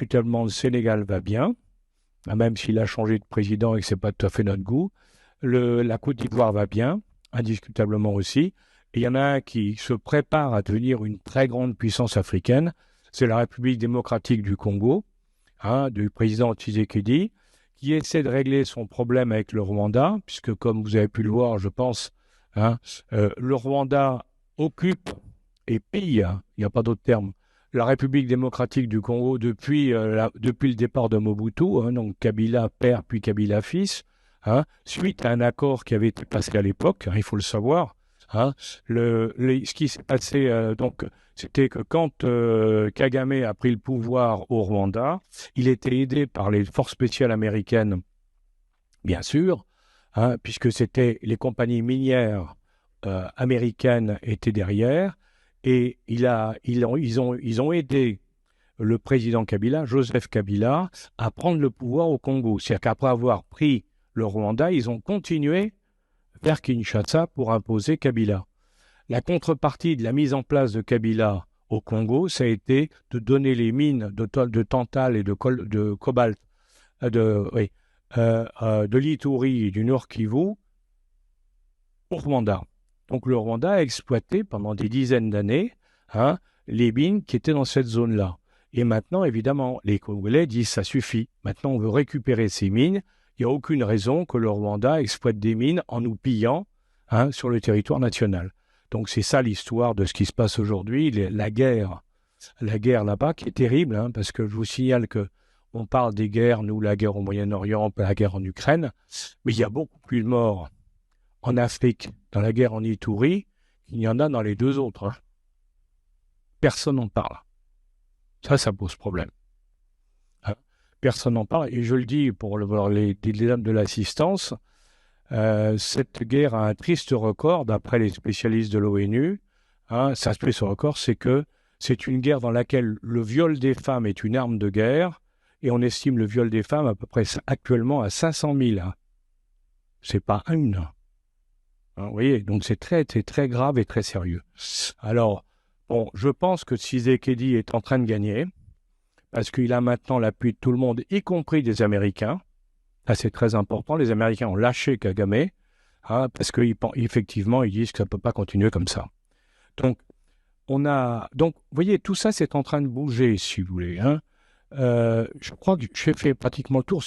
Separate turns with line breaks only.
indiscutablement, le Sénégal va bien, même s'il a changé de président et que ce n'est pas tout à fait notre goût. La Côte d'Ivoire va bien, indiscutablement aussi. Et il y en a un qui se prépare à devenir une très grande puissance africaine, c'est la République démocratique du Congo, du président Tshisekedi, qui essaie de régler son problème avec le Rwanda, puisque comme vous avez pu le voir, je pense, hein, le Rwanda occupe et pille, il n'y a pas d'autre terme, la République démocratique du Congo depuis le départ de Mobutu, donc Kabila père puis Kabila fils, suite à un accord qui avait été passé à l'époque, il faut le savoir. Ce qui s'est passé, c'était que quand Kagame a pris le pouvoir au Rwanda, il était aidé par les forces spéciales américaines, bien sûr, puisque c'était les compagnies minières américaines étaient derrière, et ils ont aidé le président Kabila, Joseph Kabila, à prendre le pouvoir au Congo. C'est-à-dire qu'après avoir pris le Rwanda, ils ont continué vers Kinshasa pour imposer Kabila. La contrepartie de la mise en place de Kabila au Congo, ça a été de donner les mines de tantal et de cobalt, de l'Ituri et du Nord Kivu au Rwanda. Donc le Rwanda a exploité pendant des dizaines d'années les mines qui étaient dans cette zone-là. Et maintenant, évidemment, les Congolais disent ça suffit. Maintenant, on veut récupérer ces mines. Il n'y a aucune raison que le Rwanda exploite des mines en nous pillant sur le territoire national. Donc c'est ça l'histoire de ce qui se passe aujourd'hui, la guerre là-bas qui est terrible, parce que je vous signale que on parle des guerres, nous, la guerre au Moyen-Orient, la guerre en Ukraine, mais il y a beaucoup plus de morts en Afrique, dans la guerre en Ituri, qu'il y en a dans les deux autres. Personne n'en parle. Ça pose problème. Personne n'en parle. Et je le dis pour les dames de l'assistance, cette guerre a un triste record, d'après les spécialistes de l'ONU. Ça triste record, c'est que c'est une guerre dans laquelle le viol des femmes est une arme de guerre, et on estime le viol des femmes à peu près actuellement à 500 000. C'est pas une. Vous voyez, donc c'est très grave et très sérieux. Alors, bon, je pense que Tshisekedi est en train de gagner, parce qu'il a maintenant l'appui de tout le monde, y compris des Américains. Ça, c'est très important. Les Américains ont lâché Kagame, parce qu'effectivement, ils disent que ça ne peut pas continuer comme ça. Donc, vous voyez, tout ça, c'est en train de bouger, si vous voulez. Je crois que j'ai fait pratiquement le tour.